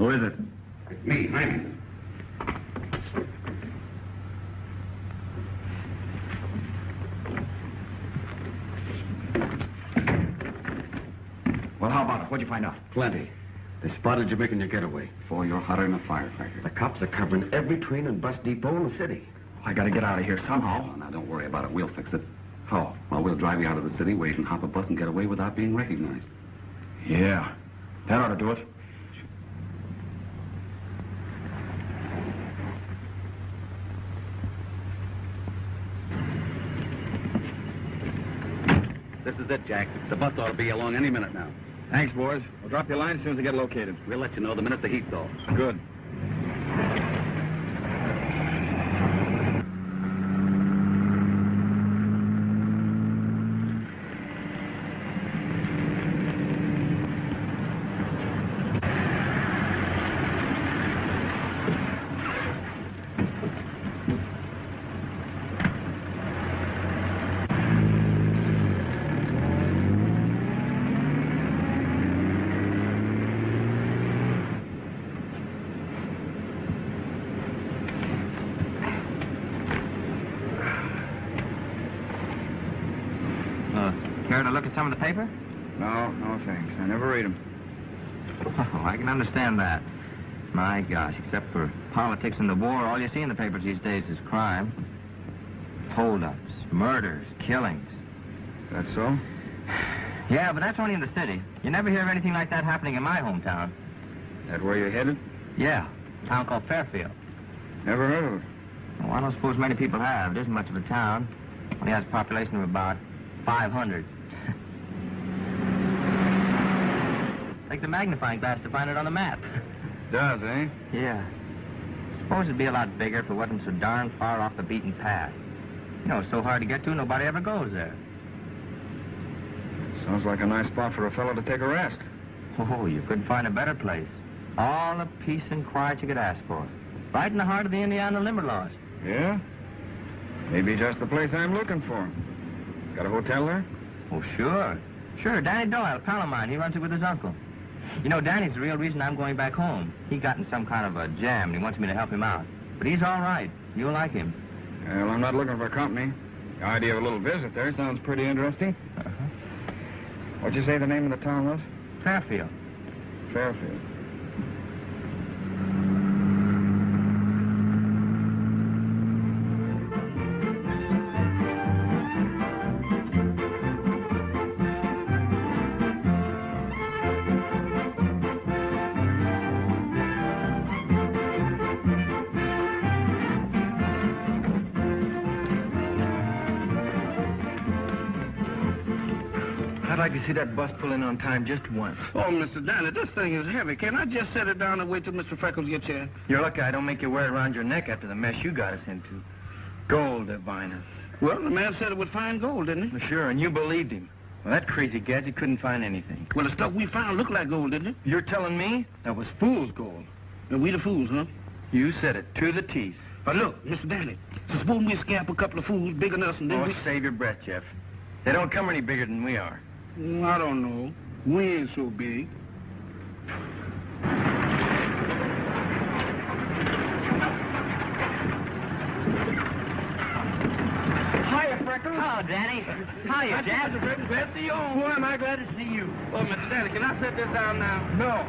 Who is it? It's me, Hyman. Well, how about it? What'd you find out? Plenty. They spotted you making your getaway. Boy, you're hotter than a firecracker. The cops are covering every train and bus depot in the city. I gotta get out of here somehow. Oh, now, don't worry about it. We'll fix it. How? Well, we'll drive you out of the city where you can hop a bus and get away without being recognized. Yeah, that ought to do it. This is it, Jack. The bus ought to be along any minute now. Thanks, boys. We'll drop your line as soon as I get located. We'll let you know the minute the heat's off. Good. Care to look at some of the paper? No, thanks. I never read them. Oh, I can understand that. My gosh, except for politics and the war, all you see in the papers these days is crime. Hold-ups, murders, killings. That so? Yeah, but that's only in the city. You never hear of anything like that happening in my hometown. That where you're headed? Yeah, a town called Fairfield. Never heard of it. Well, I don't suppose many people have. It isn't much of a town. Only has a population of about 500. Takes a magnifying glass to find it on the map. Does, eh? Yeah. Suppose it'd be a lot bigger if it wasn't so darn far off the beaten path. You know, it's so hard to get to, nobody ever goes there. Sounds like a nice spot for a fellow to take a rest. Oh, you couldn't find a better place. All the peace and quiet you could ask for. Right in the heart of the Indiana Limber Laws. Yeah? Maybe just the place I'm looking for. Got a hotel there? Oh, sure. Sure, Danny Doyle, a pal of mine. He runs it with his uncle. You know, Danny's the real reason I'm going back home. He got in some kind of a jam, and he wants me to help him out. But he's all right. You'll like him. Well, I'm not looking for company. The idea of a little visit there sounds pretty interesting. Uh-huh. What'd you say the name of the town was? Fairfield. Fairfield. I'd like to see that bus pull in on time just once. Oh, Mr. Danny, this thing is heavy. Can I just set it down and wait till Mr. Freckles gets here? You're lucky I don't make you wear it around your neck after the mess you got us into. Gold, Divinus. Well, the man said it would find gold, didn't he? Sure, and you believed him. Well, that crazy gadget couldn't find anything. Well, the stuff we found looked like gold, didn't it? You're telling me that was fool's gold? And we the fools, huh? You said it to the teeth. But look, Mr. Danny, suppose we scamp a couple of fools bigger than us and then Oh, save your breath, Jeff. They don't come any bigger than we are. I don't know. We ain't so big. Hiya, Freckles. Hello, Danny. Hiya, Jack. Glad to see you. Boy, am I glad to see you. Oh, Mr. Danny, can I set this down now? No.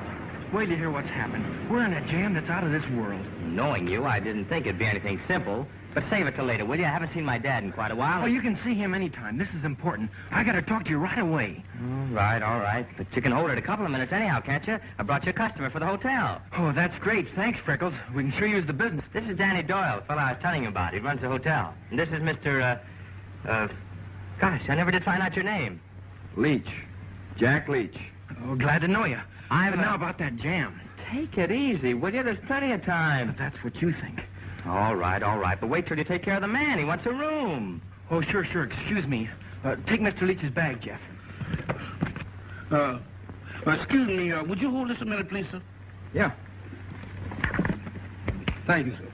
Wait till you hear what's happened. We're in a jam that's out of this world. Knowing you, I didn't think it'd be anything simple. But save it till later, will you? I haven't seen my dad in quite a while. Oh, you can see him anytime. This is important. I gotta talk to you right away. All right. But you can hold it a couple of minutes anyhow, can't you? I brought you a customer for the hotel. Oh, that's great. Thanks, Freckles. We can sure use the business. This is Danny Doyle, the fellow I was telling you about. He runs the hotel. And this is Mr., gosh, I never did find out your name. Leach. Jack Leach. Oh, glad to know you. I'm, But now about that jam. Take it easy, will you? There's plenty of time. But that's what you think. All right. But wait till you take care of the man. He wants a room. Oh, sure. Excuse me. Take Mr. Leach's bag, Jeff. Excuse me, would you hold this a minute, please, sir? Yeah. Thank you, sir.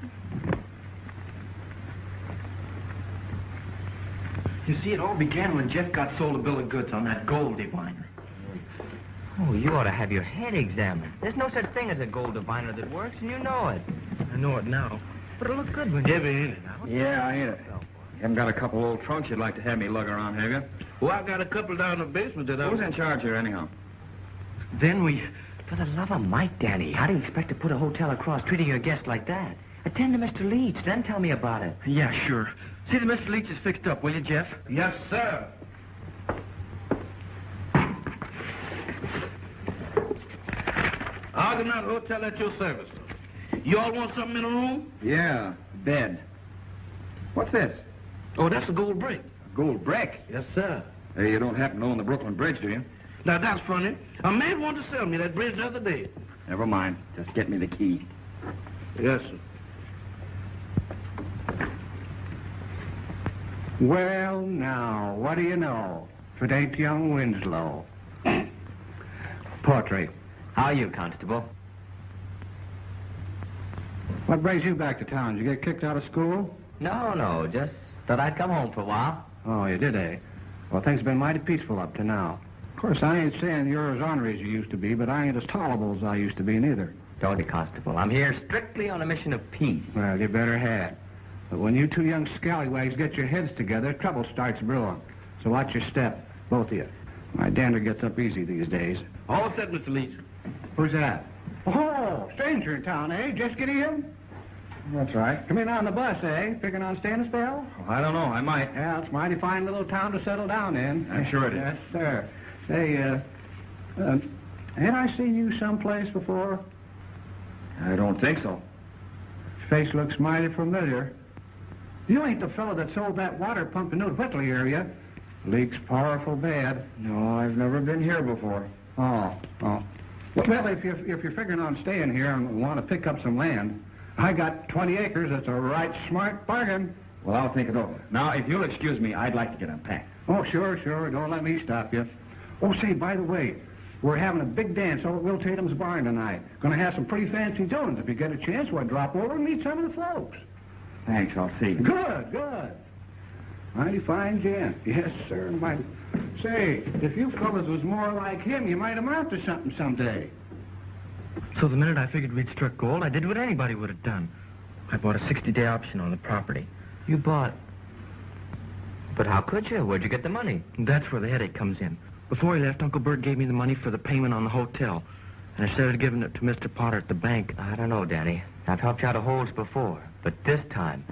You see, it all began when Jeff got sold a bill of goods on that gold diviner. Oh, you ought to have your head examined. There's no such thing as a gold diviner that works, and you know it. I know it now. But it'll look good when Heavy, ain't it? Now? Yeah, I ain't it. You haven't got a couple old trunks you'd like to have me lug around, have you? Well, I got a couple down in the basement that I... Who's in charge here, anyhow? Then we... For the love of Mike, Danny, how do you expect to put a hotel across treating your guests like that? Attend to Mr. Leach, then tell me about it. Yeah, sure. See that Mr. Leach is fixed up, will you, Jeff? Yes, sir. Argonaut Hotel at your service. You all want something in the room? Yeah, bed. What's this? Oh, that's a gold brick. Gold brick? Yes, sir. Hey, you don't happen to own the Brooklyn Bridge, do you? Now, that's funny. A man wanted to sell me that bridge the other day. Never mind. Just get me the key. Yes, sir. Well, now, what do you know? If it ain't young Winslow. Portrait. How are you, Constable? What brings you back to town? Did you get kicked out of school? No, just thought I'd come home for a while. Oh, you did, eh? Well, things have been mighty peaceful up to now. Of course, I ain't saying you're as ornery as you used to be, but I ain't as tolerable as I used to be, neither. Don't you, Constable? I'm here strictly on a mission of peace. Well, you better have. But when you two young scallywags get your heads together, trouble starts brewing. So watch your step, both of you. My dander gets up easy these days. All set, Mr. Leach. Who's that? Oh, stranger in town, eh? Just get in? That's right. Come in on the bus, eh? Picking on staying a spell? Oh, I don't know. I might. Yeah, it's a mighty fine little town to settle down in. I'm sure it is. Yes, sir. Say, ain't I seen you someplace before? I don't think so. Face looks mighty familiar. You ain't the fellow that sold that water pump in New Whitley area. Leaks powerful bad. No, I've never been here before. Oh. Well, if you're figuring on staying here and want to pick up some land, I got 20 acres. That's a right smart bargain. Well, I'll think it over. Now, if you'll excuse me, I'd like to get unpacked. Oh, sure. Don't let me stop you. Oh, say, by the way, we're having a big dance over at Will Tatum's barn tonight. Gonna have some pretty fancy doings. If you get a chance, we'll drop over and meet some of the folks. Thanks, I'll see. Good. Mighty fine gent. Yes, sir. Mighty. Say, if you fellas was more like him, you might amount to something someday. So the minute I figured we'd struck gold, I did what anybody would have done. I bought a 60-day option on the property. You bought... But how could you? Where'd you get the money? That's where the headache comes in. Before he left, Uncle Bert gave me the money for the payment on the hotel. And I started giving it to Mr. Potter at the bank. I don't know, Danny. I've helped you out of holes before. But this time...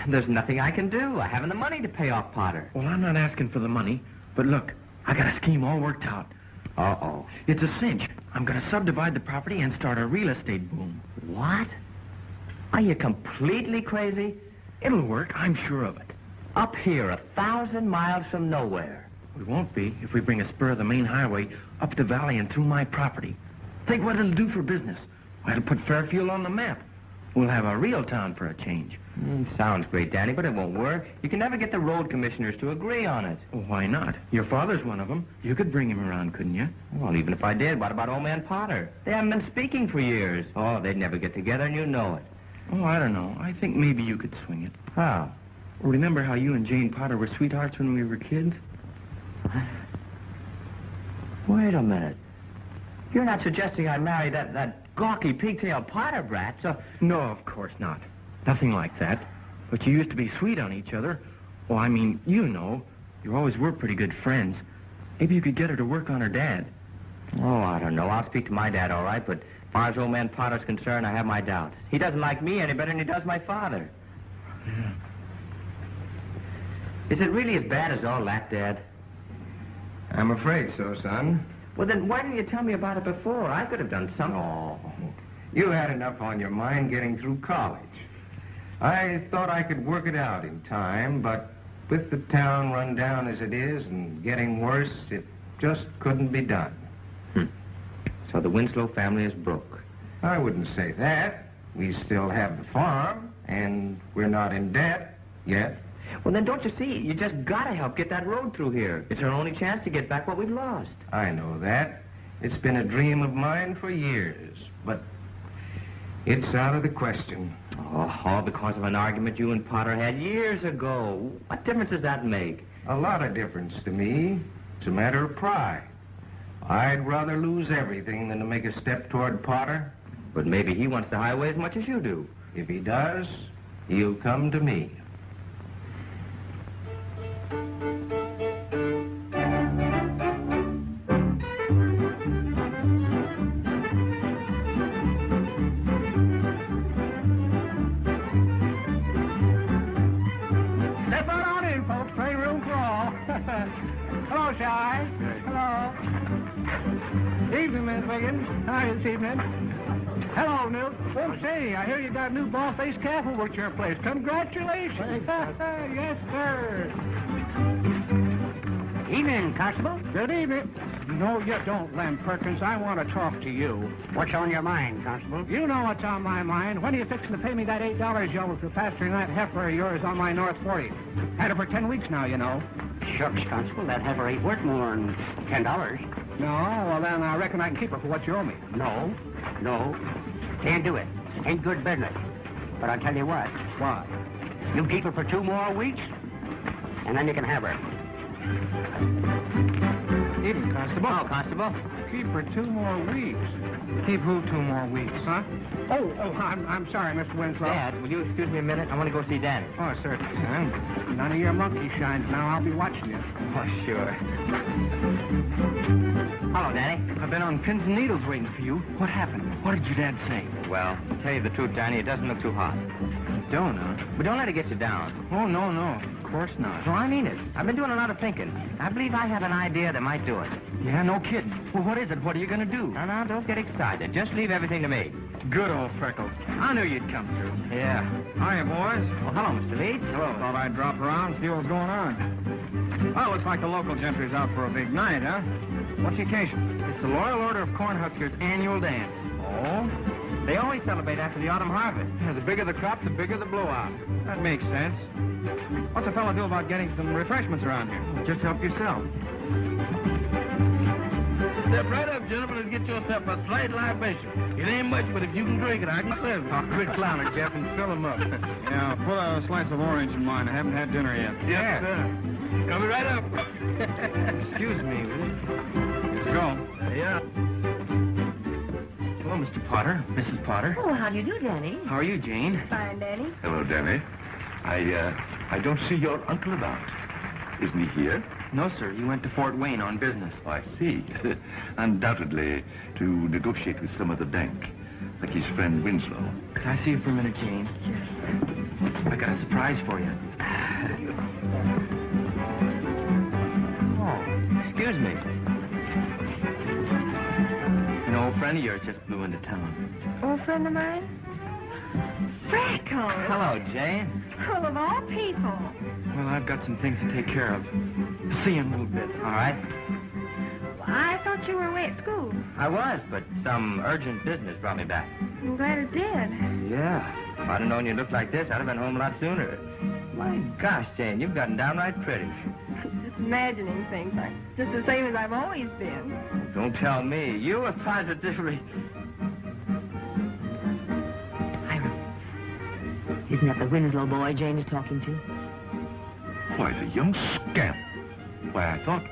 There's nothing I can do. I haven't the money to pay off Potter. Well, I'm not asking for the money. But look, I got a scheme all worked out. Uh-oh. It's a cinch. I'm going to subdivide the property and start a real estate boom. What? Are you completely crazy? It'll work, I'm sure of it. Up here, 1,000 miles from nowhere. We won't be if we bring a spur of the main highway up the valley and through my property. Think what it'll do for business. Why, it'll put Fairfield on the map. We'll have a real town for a change. Sounds great, Danny, but it won't work. You can never get the road commissioners to agree on it. Well, why not? Your father's one of them. You could bring him around, couldn't you? Well, even if I did, what about old man Potter? They haven't been speaking for years. Oh, they'd never get together, and you know it. Oh, I don't know. I think maybe you could swing it. How? Well, remember how you and Jane Potter were sweethearts when we were kids? Wait a minute. You're not suggesting I marry that gawky pigtail Potter brat, so... No, of course not. Nothing like that. But you used to be sweet on each other. Well, I mean, you know. You always were pretty good friends. Maybe you could get her to work on her dad. Oh, I don't know. I'll speak to my dad, all right, but as far as old man Potter's concerned, I have my doubts. He doesn't like me any better than he does my father. Yeah. Is it really as bad as all that, Dad? I'm afraid so, son. Well, then why didn't you tell me about it before? I could have done something. Oh, you had enough on your mind getting through college. I thought I could work it out in time, but with the town run down as it is and getting worse, it just couldn't be done. So the Winslow family is broke. I wouldn't say that. We still have the farm, and we're not in debt yet. Well, then don't you see? You just gotta help get that road through here. It's our only chance to get back what we've lost. I know that. It's been a dream of mine for years, but it's out of the question. Oh, all because of an argument you and Potter had years ago. What difference does that make? A lot of difference to me. It's a matter of pride. I'd rather lose everything than to make a step toward Potter. But maybe he wants the highway as much as you do. If he does, he'll come to me. Step right on in, folks. Plenty room for all. Hello, Shy. Hello. Evening, Miss Wiggins. Hi, this evening. Hello, Newt. Oh, say, I hear you got a new ball-faced calf over at your place. Congratulations. Yes, sir. Evening, Constable. Good evening. No, you don't, Lem Perkins. I want to talk to you. What's on your mind, Constable? You know what's on my mind. When are you fixing to pay me that $8 you owe for pasturing that heifer of yours on my North 40? Had her for 10 weeks now, you know. Shucks, Constable, that heifer ain't worth more than $10. No? Well, then I reckon I can keep her for what you owe me. No. Can't do it. Ain't good business. But I'll tell you what. What? You keep her for 2 more weeks, and then you can have her. Evening, Constable. Oh, Constable. Keep her 2 more weeks. Keep who 2 more weeks? Huh? Oh, I'm sorry, Mr. Winslow. Dad, will you excuse me a minute? I want to go see Danny. Oh, certainly, son. None of your monkey shines now. I'll be watching you. Oh, sure. Hello, Danny. I've been on pins and needles waiting for you. What happened? What did your dad say? Well, to tell you the truth, Danny, it doesn't look too hot. Don't, huh? But don't let it get you down. Oh, no. Of course not. No, I mean it. I've been doing a lot of thinking. I believe I have an idea that might do it. Yeah, no kidding. Well, what is it? What are you going to do? Now, don't get excited. Just leave everything to me. Good old Freckles. I knew you'd come through. Yeah. Hiya, boys. Well, hello, Mr. Leeds. Hello. Thought I'd drop around and see what was going on. Well, looks like the local gentry's out for a big night, huh? What's the occasion? It's the Loyal Order of Cornhuskers' annual dance. Oh? They always celebrate after the autumn harvest. Yeah, the bigger the crop, the bigger the blowout. That makes sense. What's a fellow do about getting some refreshments around here? Just help yourself. Step right up, gentlemen, and get yourself a slight libation. It ain't much, but if you can drink it, I can serve it. Oh, quit clowning, Jeff, and fill him up. Yeah, put a slice of orange in mine. I haven't had dinner yet. Yes, sir. Coming right up. Excuse me, will you? Let's go. Yeah. Hello, Mr. Potter. Mrs. Potter. Oh, how do you do, Danny? How are you, Jane? Fine, Danny. Hello, Danny. I don't see your uncle about. Isn't he here? No, sir. He went to Fort Wayne on business. Oh, I see. Undoubtedly to negotiate with some of the bank, like his friend Winslow. Can I see you for a minute, Jane? I got a surprise for you. Oh, excuse me. An old friend of yours just flew into town. Old friend of mine? Freckles! Hello, Jane. Well, of all people. Well, I've got some things to take care of. See you in a little bit. All right. I thought you were away at school. I was, but some urgent business brought me back. I'm glad it did. Yeah. If I'd have known you looked like this, I'd have been home a lot sooner. My gosh, Jane, you've gotten downright pretty. Just imagining things. I'm just the same as I've always been. Don't tell me. You were positively... Isn't that the Winslow boy Jane is talking to? Why, the young scamp. Why, I thought...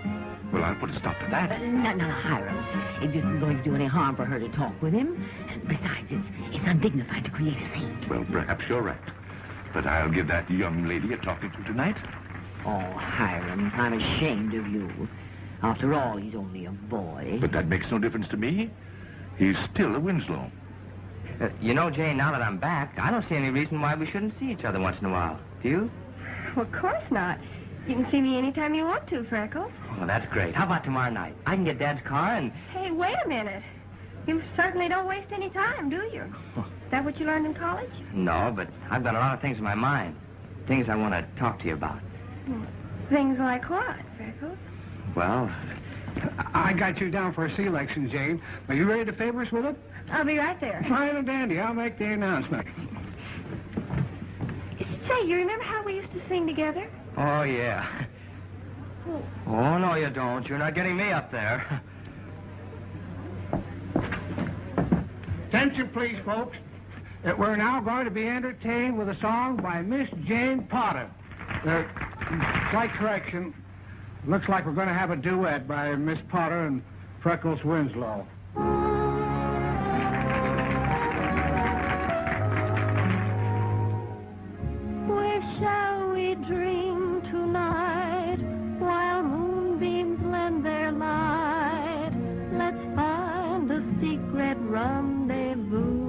Well, I'll put a stop to that. No, Hiram. It isn't going to do any harm for her to talk with him. Besides, it's undignified to create a scene. Well, perhaps you're right. But I'll give that young lady a talking to tonight. Oh, Hiram, I'm ashamed of you. After all, he's only a boy. But that makes no difference to me. He's still a Winslow. You know, Jane, now that I'm back, I don't see any reason why we shouldn't see each other once in a while. Do you? Well, of course not. You can see me anytime you want to, Freckles. Oh, that's great. How about tomorrow night? I can get Dad's car and... Hey, wait a minute. You certainly don't waste any time, do you? Is that what you learned in college? No, but I've got a lot of things in my mind. Things I want to talk to you about. Things like what, Freckles? Well... I got you down for a selection, Jane. Are you ready to favor us with it? I'll be right there. Fine and dandy. I'll make the announcement. Say, you remember how we used to sing together? Oh, yeah. Oh, no, you don't. You're not getting me up there. Attention, please, folks. We're now going to be entertained with a song by Miss Jane Potter. Slight correction. Looks like we're going to have a duet by Miss Potter and Freckles Winslow. Where shall we dream tonight while moonbeams lend their light? Let's find a secret rendezvous.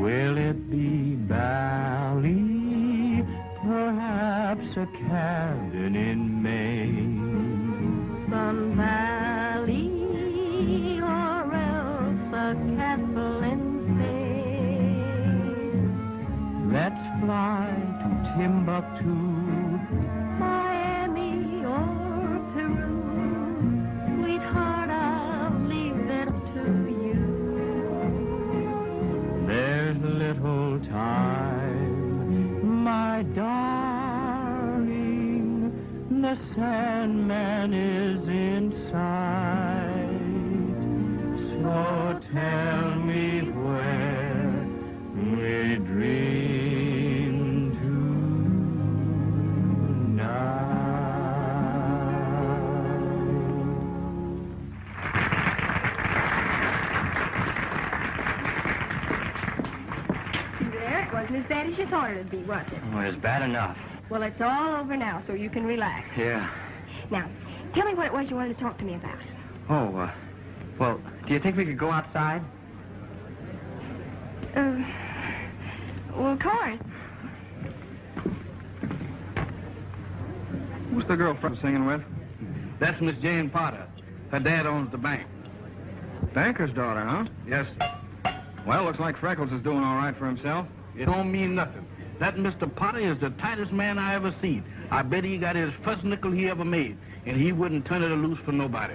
Will it be Bali? Perhaps a cabin in Maine. Sun Valley, or else a castle in Spain. Let's fly to Timbuktu. Miami or Peru. Sweetheart, I'll leave it to you. There's little time, my darling. The Sandman is in sight. So tell me where we dream There, it wasn't as bad as you thought it would be, was it? Oh, it's bad enough. Well, it's all over now, so you can relax. Yeah. Now, tell me what it was you wanted to talk to me about. Oh, well, do you think we could go outside? Well, of course. Who's the girl from singing with? That's Miss Jane Porter. Her dad owns the bank. Banker's daughter, huh? Yes, sir. Well, looks like Freckles is doing all right for himself. It don't mean nothing. That Mr. Potter is the tightest man I ever seen. I bet he got his first nickel he ever made, and he wouldn't turn it loose for nobody.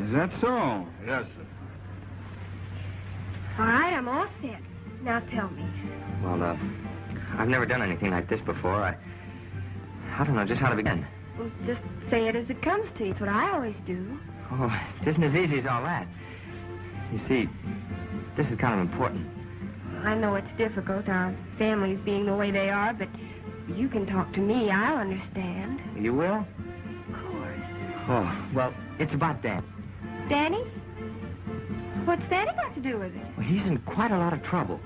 Is that so? Yes, sir. All right, I'm all set. Now tell me. Well, I've never done anything like this before. I don't know just how to begin. Well, just say it as it comes to you. It's what I always do. Oh, it isn't as easy as all that. You see, this is kind of important. I know it's difficult, our families being the way they are, but you can talk to me. I'll understand. You will? Of course. Oh, well, it's about Dan. Danny? What's Danny got to do with it? Well, he's in quite a lot of trouble.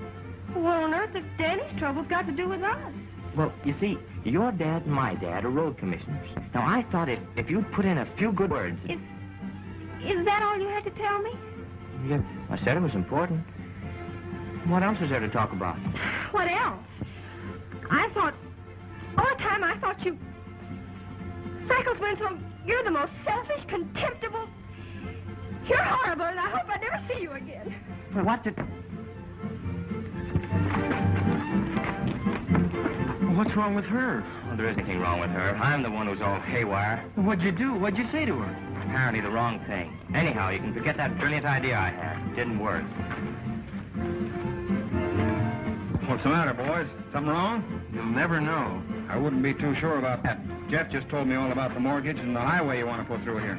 What on earth if Danny's trouble's got to do with us? Well, you see, your dad and my dad are road commissioners. Now, I thought if you'd put in a few good words... Is that all you had to tell me? Yeah, I said it was important. What else is there to talk about? What else? I thought... All the time I thought you... Freckles Winslow, you're the most selfish, contemptible... You're horrible, and I hope I never see you again. Well, what did... What's wrong with her? Well, there isn't anything wrong with her. I'm the one who's all haywire. What'd you do? What'd you say to her? Apparently the wrong thing. Anyhow, you can forget that brilliant idea I had. It didn't work. What's the matter, boys? Something wrong? You'll never know. I wouldn't be too sure about that. Jeff just told me all about the mortgage and the highway you want to put through here.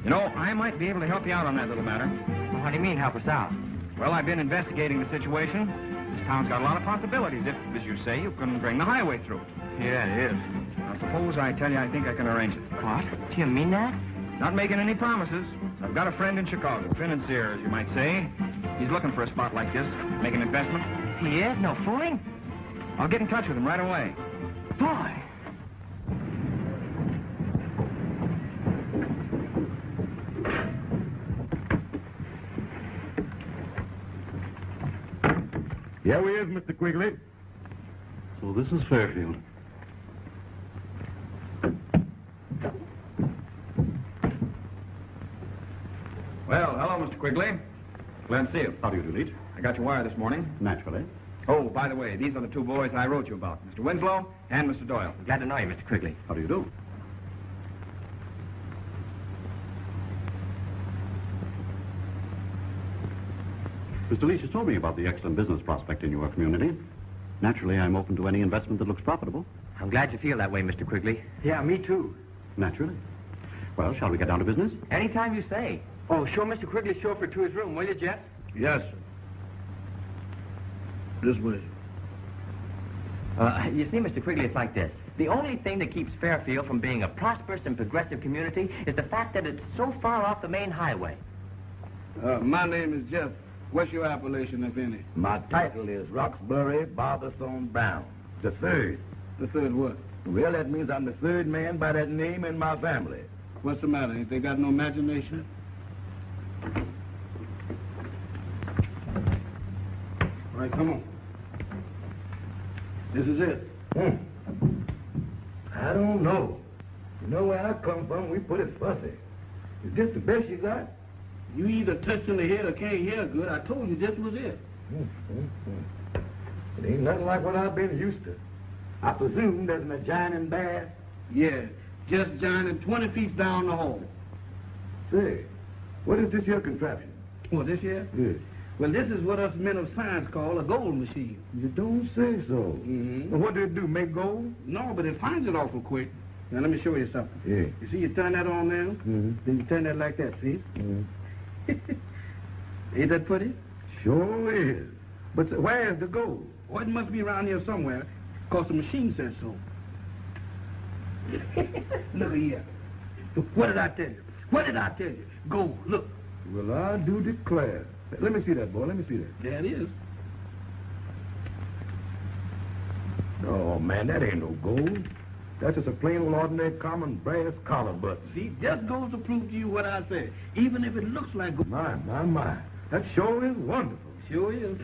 You know, I might be able to help you out on that little matter. Well, what do you mean, help us out? Well, I've been investigating the situation. This town's got a lot of possibilities if, as you say, you can bring the highway through. Yeah, it is. Now, suppose I tell you I think I can arrange it. What? Do you mean that? Not making any promises. I've got a friend in Chicago, financier, as you might say. He's looking for a spot like this, make an investment. He is? No fooling? I'll get in touch with him right away. Boy. Here he is, Mr. Quigley. So this is Fairfield. Well, hello, Mr. Quigley. Glad to see you. How do you do, Leach? I got your wire this morning. Naturally. Oh, by the way, these are the two boys I wrote you about, Mr. Winslow and Mr. Doyle. Glad to know you, Mr. Quigley. How do you do? Mr. Leach has told me about the excellent business prospect in your community. Naturally, I'm open to any investment that looks profitable. I'm glad you feel that way, Mr. Quigley. Yeah, me too. Naturally. Well, shall we get down to business? Anytime you say. Oh, show Mr. Quigley's chauffeur to his room, will you, Jeff? Yes, sir. This way. You see, Mr. Quigley, it's like this. The only thing that keeps Fairfield from being a prosperous and progressive community is the fact that it's so far off the main highway. My name is Jeff. What's your appellation, if any? My title is Roxbury Barberson Brown, the third. The third what? Well, that means I'm the third man by that name in my family. What's the matter? Ain't they got no imagination? All right, come on. This is it. I don't know. You know where I come from, we put it fussy. Is this the best you got? You either touched in the head or can't hear good. I told you this was it. It ain't nothing like what I've been used to. I presume there's an adjoining bath? Yeah, just joining 20 feet down the hall. Say, what is this here contraption? What, this here? Yeah. Well, this is what us men of science call a gold machine. You don't say so. Well, what do it do, make gold? No, but it finds it awful quick. Now, let me show you something. Yeah. You see, you turn that on now, then you turn that like that, see? Ain't that pretty? Sure is. But where's the gold? Oh, it must be around here somewhere, because the machine says so. Look here. What did I tell you? What did I tell you? Gold, look. Well, I do declare. Let me see that, boy. Let me see that. There it is. Oh, man, that ain't no gold. That's just a plain old ordinary common brass collar button. See, just goes to prove to you what I said. Even if it looks like gold. My. That sure is wonderful. Sure is.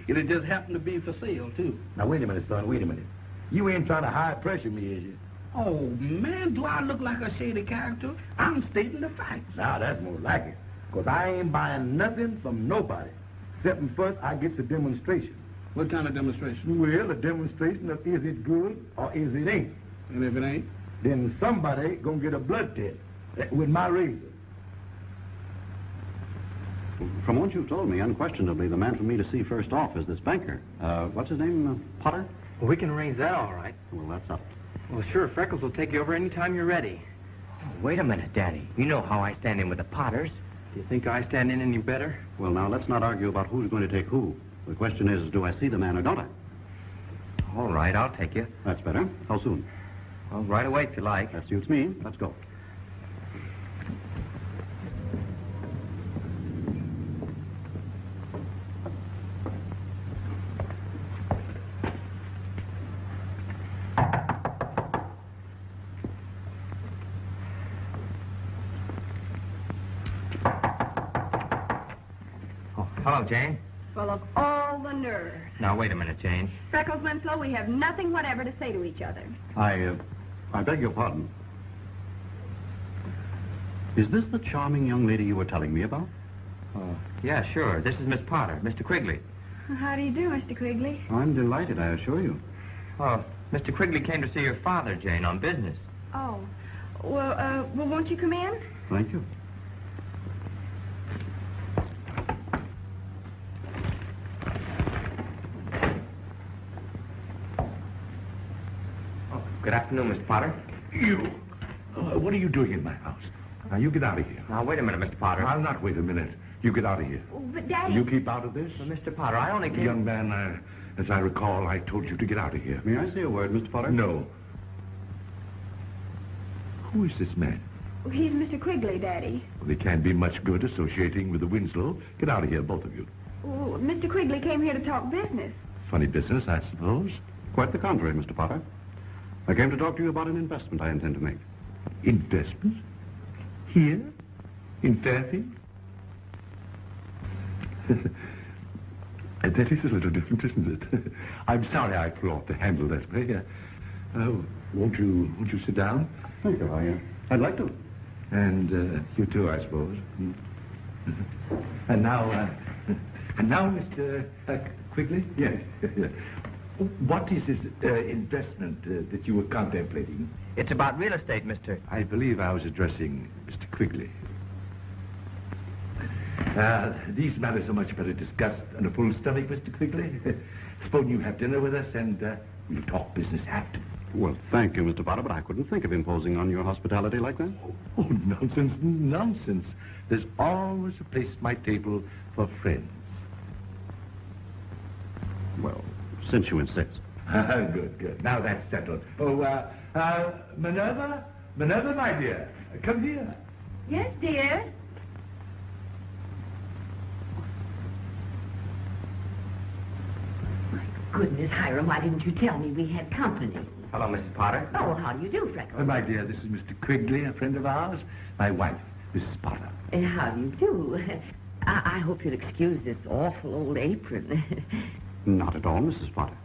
It'll just happen to be for sale, too. Now, wait a minute, son, wait a minute. You ain't trying to high pressure me, is you? Oh, man, do I look like a shady character? I'm stating the facts. Now, that's more like it. Because I ain't buying nothing from nobody. Except first I get the demonstration. What kind of demonstration? Well, a demonstration of is it good or is it ain't. And if it ain't? Then somebody gonna get a blood test with my razor. From what you've told me, unquestionably, the man for me to see first off is this banker. What's his name? Potter? Well, we can arrange that all right. Well, that's up. Well, sure, Freckles will take you over any time you're ready. Oh, wait a minute, Daddy. You know how I stand in with the Potters. Do you think I stand in any better? Well, now, let's not argue about who's going to take who. The question is, do I see the man or don't I? All right, I'll take you. That's better. How soon? Well, right away, if you like. That suits me. Let's go. Hello, Jane. Well, of all the nerve. Now, wait a minute, Jane. Freckles Winslow, we have nothing whatever to say to each other. I beg your pardon. Is this the charming young lady you were telling me about? Yeah, sure. This is Miss Potter, Mr. Quigley. How do you do, Mr. Quigley? I'm delighted, I assure you. Oh, Mr. Quigley came to see your father, Jane, on business. Oh. Well, won't you come in? Thank you. Good afternoon, Mr. Potter. You! What are you doing in my house? Now, you get out of here. Now, wait a minute, Mr. Potter. I'll not wait a minute. You get out of here. Oh, but, Daddy... You keep out of this? But, Mr. Potter, I only came... Young man, as I recall, I told you to get out of here. May I say a word, Mr. Potter? No. Who is this man? He's Mr. Quigley, Daddy. Well, he can't be much good associating with the Winslow. Get out of here, both of you. Oh, Mr. Quigley came here to talk business. Funny business, I suppose. Quite the contrary, Mr. Potter. I came to talk to you about an investment I intend to make. Investment? Here? In Fairfield? That is a little different, isn't it? I'm sorry I flew off the handle that way. Won't you sit down? Thank you, I'd like to. And you too, I suppose. And now, Mr. Quigley? Yes. What is this investment that you were contemplating? It's about real estate, Mr. I believe I was addressing Mr. Quigley. These matters are much better discussed on a full stomach, Mr. Quigley. Suppose you have dinner with us and we'll talk business after. Well, thank you, Mr. Potter, but I couldn't think of imposing on your hospitality like that. Oh, nonsense, nonsense. There's always a place at my table for friends. Well, since you insist. Good, good. Now that's settled. Oh, Minerva? Minerva, my dear, come here. Yes, dear. My goodness, Hiram, why didn't you tell me we had company? Hello, Mrs. Potter. Oh, how do you do, Freckles? My dear, this is Mr. Quigley, a friend of ours. My wife, Mrs. Potter. How do you do? I hope you'll excuse this awful old apron. Not at all, Mrs. Potter.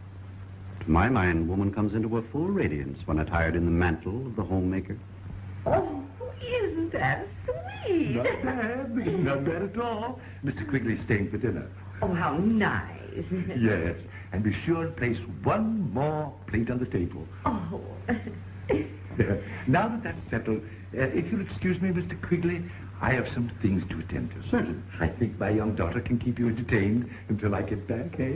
To my mind, woman comes into her full radiance when attired in the mantle of the homemaker. Oh, isn't that sweet? Not bad, not bad at all. Mr. Quigley's staying for dinner. Oh, how nice. Yes, and be sure and place one more plate on the table. Oh. Now that that's settled, if you'll excuse me, Mr. Quigley, I have some things to attend to. Certainly. I think my young daughter can keep you entertained until I get back, eh?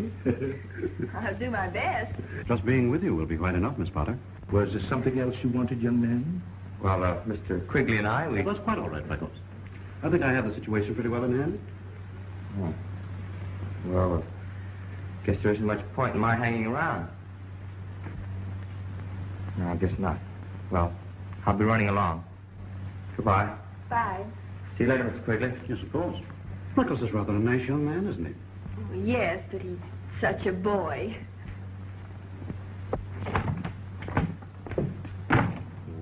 I'll do my best. Just being with you will be quite enough, Miss Potter. Was there something else you wanted, young man? Well, Mr. Quigley and I, Well, that's quite all right, Freckles. I think I have the situation pretty well in hand. Oh. Well, guess there isn't much point in my hanging around. No, I guess not. Well, I'll be running along. Goodbye. Bye. See you later, Mr. Quigley. Yes, of course. Freckles is rather a nice young man, isn't he? Oh, yes, but he's such a boy.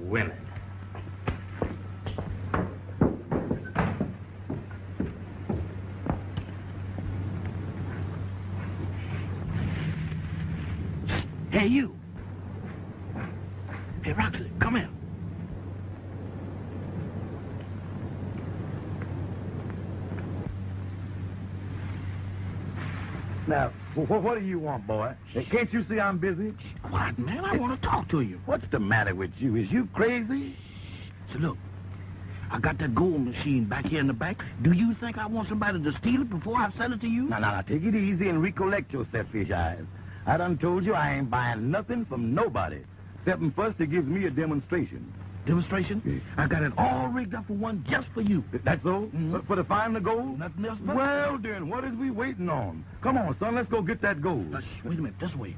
Women. Hey, you. Hey, Roxy, come here. Now, what do you want, boy? Can't you see I'm busy? Quiet, man. I want to talk to you. What's the matter with you? Is you crazy? So, look, I got that gold machine back here in the back. Do you think I want somebody to steal it before I sell it to you? Now, take it easy and recollect yourself, Fish Eyes. I done told you I ain't buying nothing from nobody. Except first it gives me a demonstration. Demonstration? Yeah. I got it all rigged up for one just for you. That's so? Mm-hmm. For to find the gold? Nothing else but... Well, then, what is we waiting on? Come on, son, let's go get that gold. Wait a minute, this way.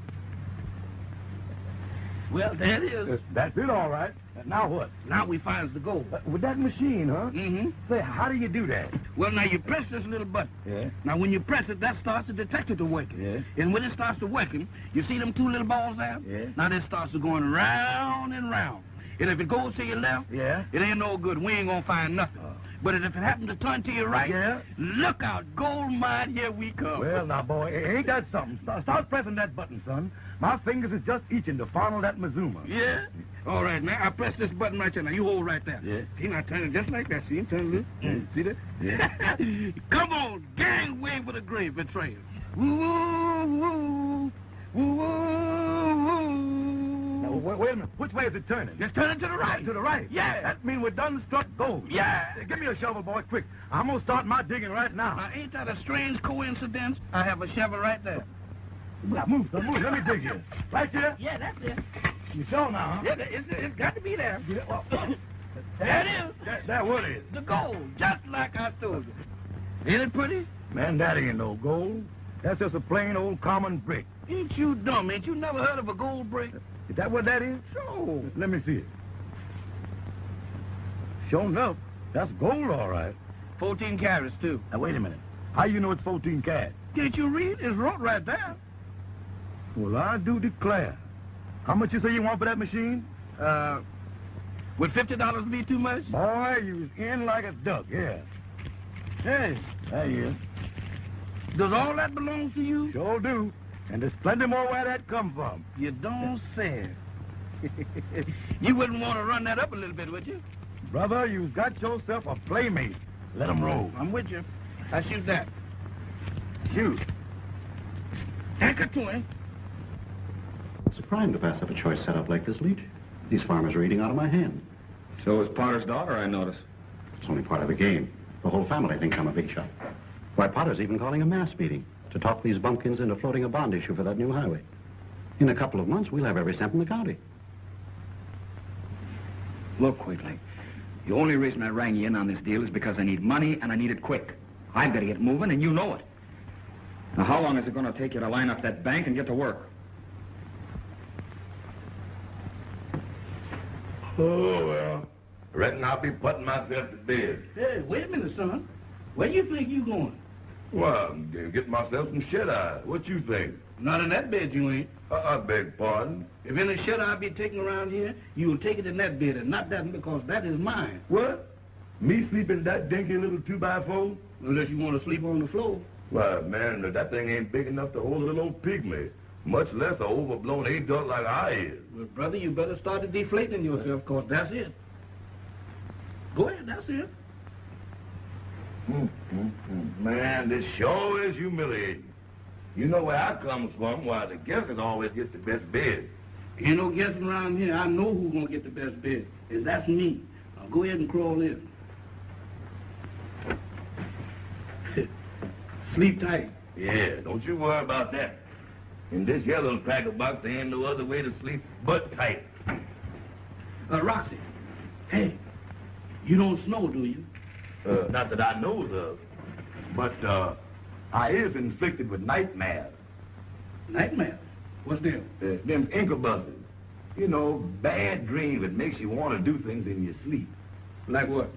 Well, there it is. That's it, all right. Now what? Now we finds the gold. With that machine, huh? Mm-hmm. Say, how do you do that? Well, now you press this little button. Yeah. Now, when you press it, that starts the detector to working. Yeah. And when it starts to working, you see them two little balls there? Yeah. Now, this starts to going round and round. And if it goes to your left, Yeah. it ain't no good. We ain't gonna find nothing. But if it happens to turn to your right, Yeah. look out, gold mine, here we come. Well, now, boy, ain't that something? Start pressing that button, son. My fingers is just itching to funnel that Mazuma. Yeah? All right, now, I press this button right there. Now, you hold right there. Yeah. See, now, turn it just like that. See, turn it. See that? Yeah. Come on, gangway for the gravy train. Woo-woo, woo-woo. Now, wait a minute. Which way is it turning? Just turn it to the right. To the right? Yeah. That means we're done struck gold. Yeah. Give me a shovel, boy, quick. I'm going to start my digging right now. Now, ain't that a strange coincidence? I have a shovel right there. Now, move, son, move. Let me dig here. Right here? Yeah, that's it. You sure now, huh? Yeah, it's got to be there. Yeah, well, There it is. that what is? The gold, just like I told you. Ain't it pretty? Man, that ain't no gold. That's just a plain old common brick. Ain't you dumb? Ain't you never heard of a gold brick? Is that what that is? Sure. Let me see it. Sure enough, that's gold, all right. 14 carats, too. Now, wait a minute. How you know it's 14 carat? Can't you read? It's wrote right there. Well, I do declare. How much you say you want for that machine? Would $50 be too much? Boy, you was in like a duck, yeah. Hey, there you is. Does all that belong to you? Sure do. And there's plenty more where that come from. You don't say. You wouldn't want to run that up a little bit, would you? Brother, you've got yourself a playmate. Let 'em roll. I'm with you. I shoot that. Shoot. Anchor to him. It's a crime to pass up a choice setup like this, Leach. These farmers are eating out of my hand. So is Potter's daughter, I notice. It's only part of the game. The whole family thinks I'm a big shot. Why, Potter's even calling a mass meeting to talk these bumpkins into floating a bond issue for that new highway. In a couple of months, we'll have every cent in the county. Look, Quigley, the only reason I rang you in on this deal is because I need money and I need it quick. I've got to get moving, and you know it. Now, how long is it going to take you to line up that bank and get to work? Oh, well, I reckon I'll be putting myself to bed. Hey, wait a minute, son. Where you think you going? Well, I'm gonna get myself some shut-eye. What you think? Not in that bed, you ain't. I beg pardon? If any shut-eye be taken around here, you'll take it in that bed and not that one because that is mine. What? Me sleeping in that dinky little 2x4? Unless you want to sleep on the floor. Why, man, that thing ain't big enough to hold a little old pygmy, much less a overblown adult like I is. Well, brother, you better start deflating yourself because that's it. Go ahead, that's it. Man, this sure is humiliating. You know where I comes from, why the guessers always gets the best bed. Ain't no guessing around here. I know who's going to get the best bed, and that's me. Now go ahead and crawl in. Sleep tight. Yeah, don't you worry about that. In this here little cracker box, there ain't no other way to sleep but tight. Roxy, hey, you don't snow, do you? Not that I knows of. But, I is inflicted with nightmares. Nightmares? What's them? Them incubuses. You know, bad dreams that makes you want to do things in your sleep. Like what?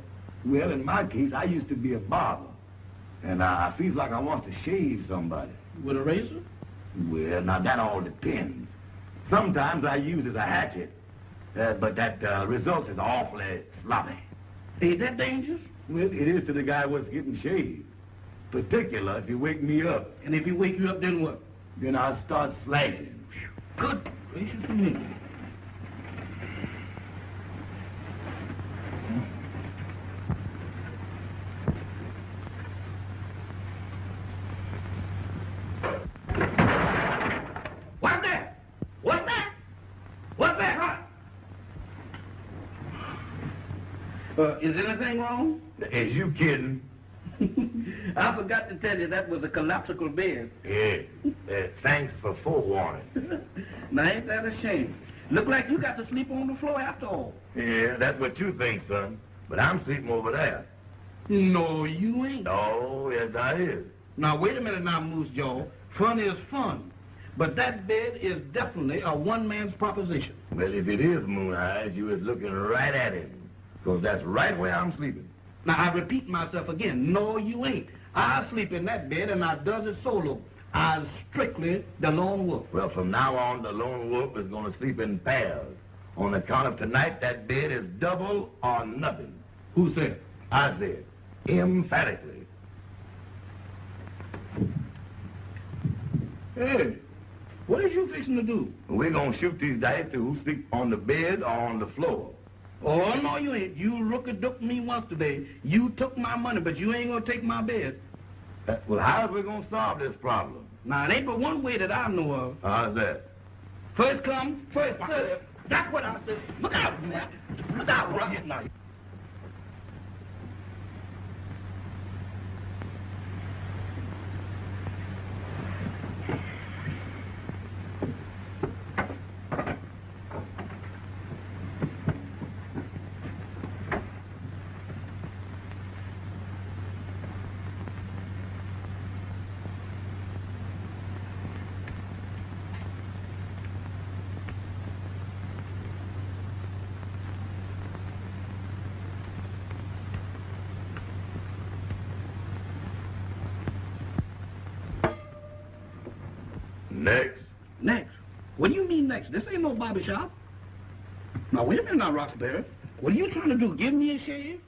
Well, in my case, I used to be a barber. And I feels like I want to shave somebody. With a razor? Well, now that all depends. Sometimes I use as a hatchet. But that result is awfully sloppy. Ain't that dangerous? Well, it is to the guy what's getting shaved. Particular if you wake me up. And if he wake you up, then what? Then I'll start slashing. Good gracious to me. What's that? What's that? What's that? Is anything wrong? Is you kidding? I forgot to tell you that was a collapsible bed. Yeah. Thanks for forewarning. Now, ain't that a shame? Look like you got to sleep on the floor after all. Yeah, that's what you think, son. But I'm sleeping over there. No, you ain't. Oh, yes, I is. Now, wait a minute now, Moose Jaw. Fun is fun. But that bed is definitely a one-man's proposition. Well, if it is Moon Eyes, you is looking right at him. Because that's right where I'm sleeping. Now, I repeat myself again. No, you ain't. I sleep in that bed, and I does it solo. I strictly the lone wolf. Well, from now on, the lone wolf is going to sleep in pairs. On account of tonight, that bed is double or nothing. Who said? I said. Emphatically. Hey, what is you fixing to do? We're going to shoot these dice to who sleep on the bed or on the floor. Oh, no, you ain't. You rook-a-dook me once today. You took my money, but you ain't going to take my bed. Well, how's we going to solve this problem? Now, it ain't but one way that I know of. How's that? First come, first serve. That's what I said. Look out, man. Look out, Rocket. Now. Next. Next? What do you mean next? This ain't no barber shop. Now, wait a minute now, Roxbury. What are you trying to do, give me a shave?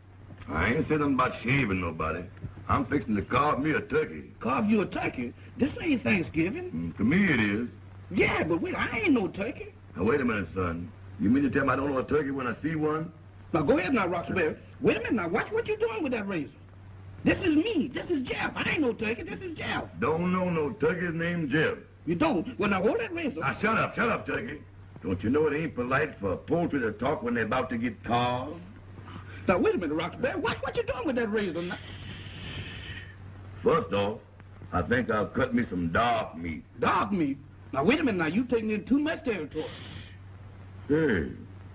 I ain't said nothing about shaving nobody. I'm fixing to carve me a turkey. Carve you a turkey? This ain't Thanksgiving. To me it is. Yeah, but wait, I ain't no turkey. Now, wait a minute, son. You mean to tell me I don't know a turkey when I see one? Now, go ahead now, Roxbury. Wait a minute now. Watch what you're doing with that razor. This is me. This is Jeff. I ain't no turkey. This is Jeff. Don't know no turkeys named Jeff. You don't? Well, now, hold that razor. Now, shut up, turkey. Don't you know it ain't polite for poultry to talk when they're about to get carved? Now, wait a minute, Roxbury. Watch what you're doing with that razor now. First off, I think I'll cut me some dark meat. Dark meat? Now, wait a minute now. You taking in too much territory. Hey,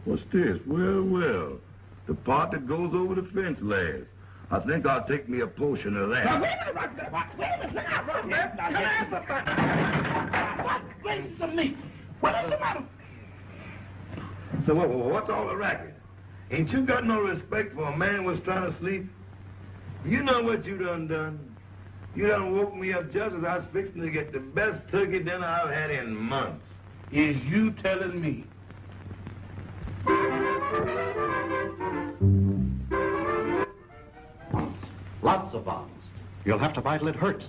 what's this? Well. The part that goes over the fence last. I think I'll take me a portion of that. Now, wait a minute, Roxbury. Wait a minute. Now, Roxbury. What gracious of me? What is the matter? So what's all the racket? Ain't you got no respect for a man who was trying to sleep? You know what you done? You done woke me up just as I was fixing to get the best turkey dinner I've had in months. Is you telling me? Lots of bombs. You'll have to fight till it hurts.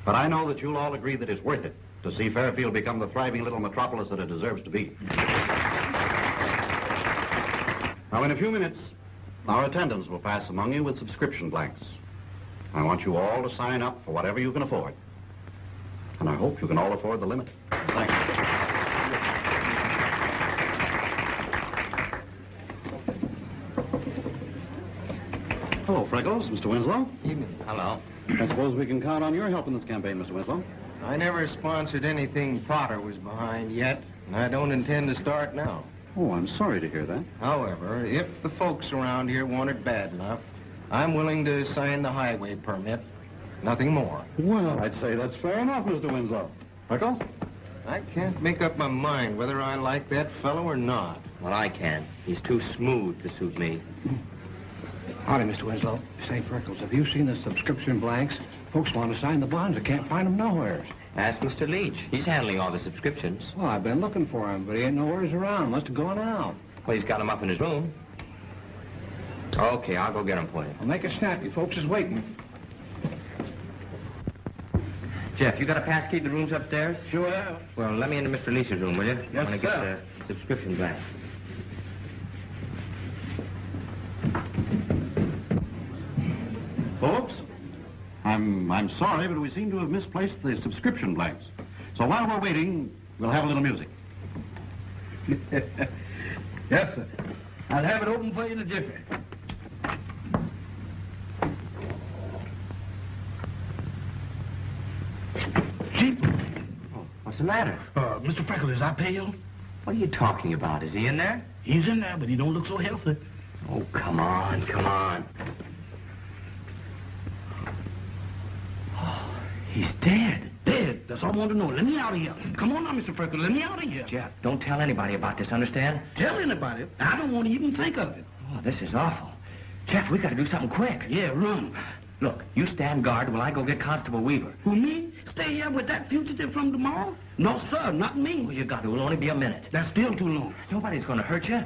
But I know that you'll all agree that it's worth it to see Fairfield become the thriving little metropolis that it deserves to be. Now, in a few minutes, our attendants will pass among you with subscription blanks. I want you all to sign up for whatever you can afford. And I hope you can all afford the limit. Thank you. Hello, Freckles. Mr. Winslow. Evening. Hello. I suppose we can count on your help in this campaign, Mr. Winslow. I never sponsored anything Potter was behind yet, and I don't intend to start now. Oh, I'm sorry to hear that. However, if the folks around here want it bad enough, I'm willing to sign the highway permit. Nothing more. Well, I'd say that's fair enough, Mr. Winslow. Freckles? I can't make up my mind whether I like that fellow or not. Well, I can. He's too smooth to suit me. Howdy, Mr. Winslow. Say, Freckles, have you seen the subscription blanks? Folks want to sign the bonds. I can't find them nowhere. Ask Mr. Leach. He's handling all the subscriptions. Well, I've been looking for him, but he ain't nowheres around. Must have gone out. Well, he's got him up in his room. Okay, I'll go get him for you. Well, make it snappy. Folks is waiting. Jeff, you got a pass key to the rooms upstairs? Sure have. Well, let me into Mr. Leach's room, will you? Yes, I want to sir. get the subscription blank. Folks, I'm sorry, but we seem to have misplaced the subscription blanks. So while we're waiting, we'll have a little music. Yes, sir. I'll have it open for you in a jiffy. Chief? Oh, what's the matter? Mr. Freckles, is I pale? What are you talking about? Is he in there? He's in there, but he don't look so healthy. Oh, come on, come on. Oh, he's dead. Dead? That's all I want to know. Let me out of here. Come on now, Mr. Freckles. Let me out of here. Jeff, don't tell anybody about this, understand? Tell anybody? I don't want to even think of it. Oh, this is awful. Jeff, we got to do something quick. Yeah, run. Look, you stand guard while I go get Constable Weaver. Who, me? Stay here with that fugitive from tomorrow? No, sir, not me. Well, you got to. It'll only be a minute. That's still too long. Nobody's going to hurt you.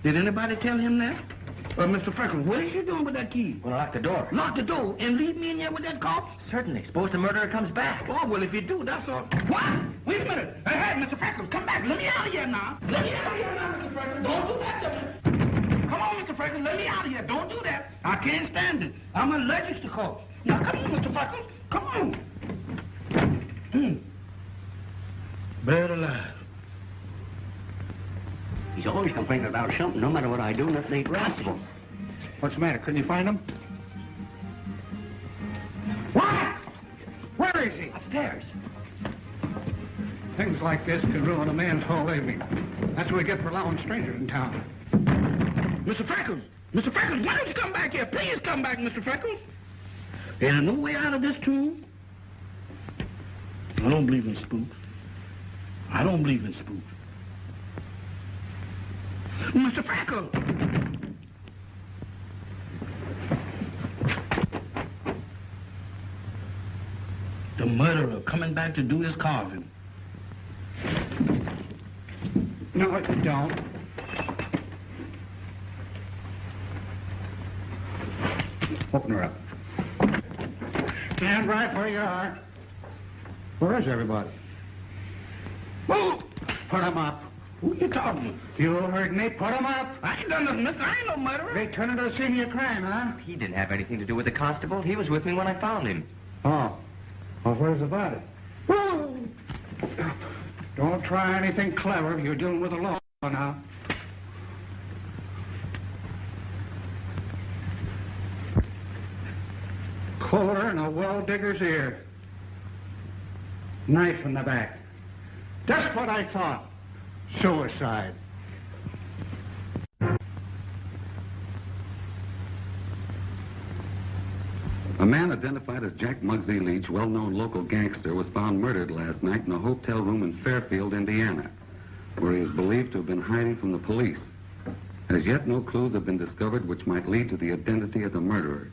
Did anybody tell him that? Mr. Freckles, what is you doing with that key? Well, lock the door. Lock the door and leave me in here with that corpse? Certainly. Suppose the murderer comes back. Oh, well, if you do, that's all. What? Wait a minute. Hey, Mr. Freckles, come back. Let me out of here now. Let me out of here now, Mr. Freckles. Don't do that to me. Come on, Mr. Freckles, let me out of here. Don't do that. I can't stand it. I'm allergic to corpse. Now, come on, Mr. Freckles. Come on. Buried alive. He's always complaining about something. No matter what I do, nothing ain't Constable. What's the matter? Couldn't you find him? What? Where is he? Upstairs. Things like this can ruin a man's whole evening. That's what we get for allowing strangers in town. Mr. Freckles! Mr. Freckles, why don't you come back here? Please come back, Mr. Freckles. There's no way out of this tomb. I don't believe in spooks. I don't believe in spooks. Mr. Freckles! The murderer coming back to do his carving. No, you don't. Open her up. Stand right where you are. Where is everybody? Move! Put them up. Who you talking to? You heard me. Put them up. I ain't done nothing, mister. I ain't no murderer. They turn into a scene of your crime, huh? He didn't have anything to do with the constable. He was with me when I found him. Oh. Well, where's the body? Don't try anything clever. You're dealing with the law now. Cooler than a well-digger's ear. Knife in the back. Just what I thought. Suicide. A man identified as Jack Muggsy Leach, well-known local gangster, was found murdered last night in a hotel room in Fairfield, Indiana, where he is believed to have been hiding from the police. As yet, no clues have been discovered which might lead to the identity of the murderer.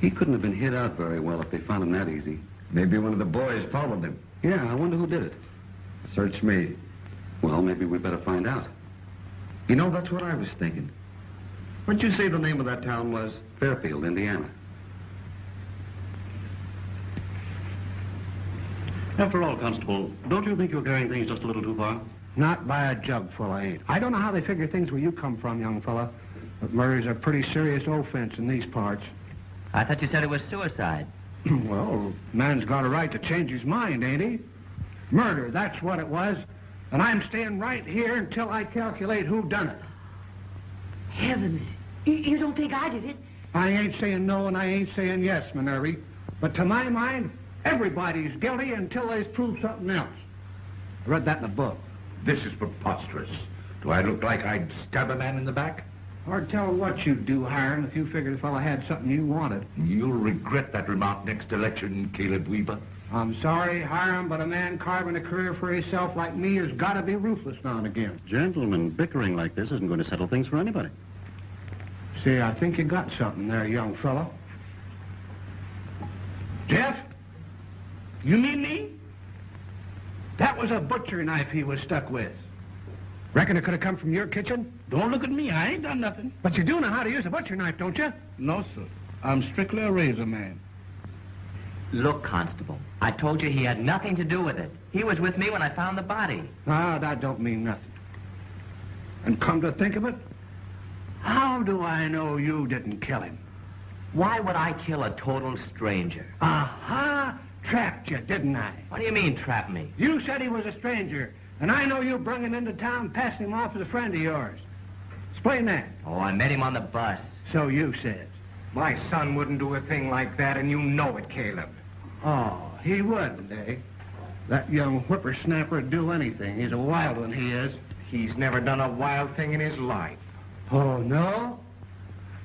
He couldn't have been hid out very well if they found him that easy. Maybe one of the boys followed him. Yeah, I wonder who did it. Search me. Well, maybe we better find out. You know, that's what I was thinking. What'd you say the name of that town was? Fairfield, Indiana. After all, Constable, don't you think you're carrying things just a little too far? Not by a jugful, I ain't. I don't know how they figure things where you come from, young fella, but murder's a pretty serious offense in these parts. I thought you said it was suicide. Well, man's got a right to change his mind, ain't he? Murder, that's what it was. And I'm staying right here until I calculate who done it. Heavens, you don't think I did it? I ain't saying no and I ain't saying yes, Minerva. But to my mind, everybody's guilty until they's proved something else. I read that in a book. This is preposterous. Do I look like I'd stab a man in the back? Hard telling what you'd do, Hiram, if you figured the fella had something you wanted. You'll regret that remark next election, Caleb Weaver. I'm sorry, Hiram, but a man carving a career for himself like me has got to be ruthless now and again. Gentlemen, bickering like this isn't going to settle things for anybody. See, I think you got something there, young fellow. Jeff? You mean me? That was a butcher knife he was stuck with. Reckon it could have come from your kitchen? Don't look at me. I ain't done nothing. But you do know how to use a butcher knife, don't you? No, sir. I'm strictly a razor man. Look, Constable, I told you he had nothing to do with it. He was with me when I found the body. Ah, that don't mean nothing. And come to think of it, how do I know you didn't kill him? Why would I kill a total stranger? Aha! Trapped you, didn't I? What do you mean, trap me? You said he was a stranger, and I know you brung him into town, passed him off as a friend of yours. Explain that. Oh, I met him on the bus. So you said. My son wouldn't do a thing like that, and you know it, Caleb. Oh, he wouldn't, eh? That young whippersnapper'd do anything. He's a wild one, he is. He's never done a wild thing in his life. Oh, no?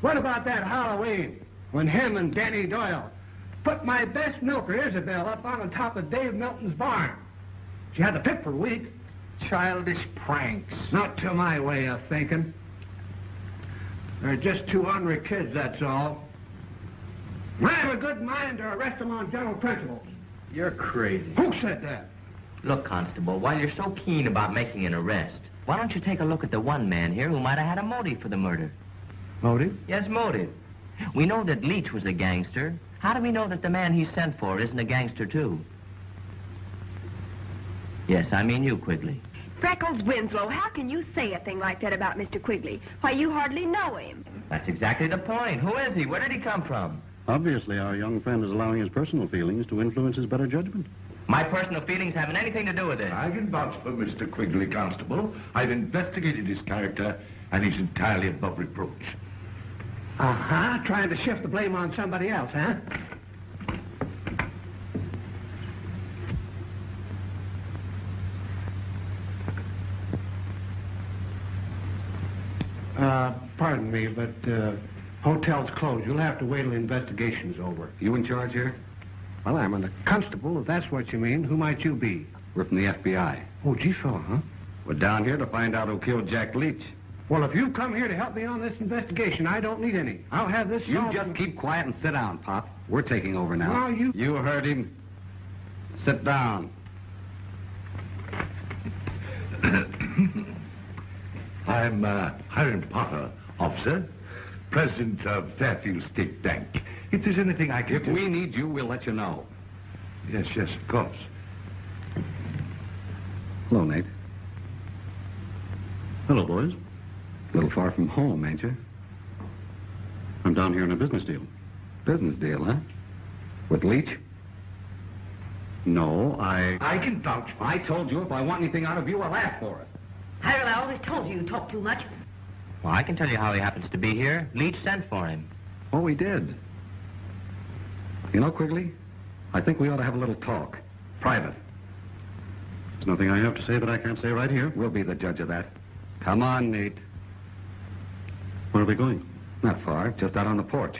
What about that Halloween, when him and Danny Doyle put my best milker, Isabel, up on the top of Dave Milton's barn? She had the pip for a week. Childish pranks. Not to my way of thinking. They're just two ornery kids, that's all. I have a good mind to arrest them on general principles. You're crazy. Who said that? Look, Constable, while you're so keen about making an arrest, why don't you take a look at the one man here who might have had a motive for the murder? Motive? Yes, motive. We know that Leach was a gangster. How do we know that the man he sent for isn't a gangster, too? Yes, I mean you, Quigley. Freckles Winslow, how can you say a thing like that about Mr. Quigley? Why, you hardly know him. That's exactly the point. Who is he? Where did he come from? Obviously, our young friend is allowing his personal feelings to influence his better judgment. My personal feelings haven't anything to do with it. I can vouch for Mr. Quigley, Constable. I've investigated his character, and he's entirely above reproach. Uh-huh. Trying to shift the blame on somebody else, huh? Pardon me, but, hotel's closed. You'll have to wait till the investigation's over. You in charge here? Well, I'm a constable, if that's what you mean. Who might you be? We're from the FBI. Oh, gee, fella, huh? We're down here to find out who killed Jack Leach. Well, if you come here to help me on this investigation, I don't need any. I'll have this You solved. just keep quiet and sit down, Pop. We're taking over now. Well, you... You heard him. Sit down. I'm Hiram Potter, officer, president of Fairfield State Bank. If there's anything I can If do... we need you, we'll let you know. Yes, of course. Hello, Nate. Hello, boys. A little far from home, ain't you? I'm down here in a business deal. Business deal, huh? With Leach? No, I can vouch for... I told you if I want anything out of you, I'll ask for it. Hiram, I always told you talk too much. Well, I can tell you how he happens to be here. Leach sent for him. Oh, he did. You know, Quigley, I think we ought to have a little talk. Private. There's nothing I have to say that I can't say right here. We'll be the judge of that. Come on, Nate. Where are we going? Not far, just out on the porch.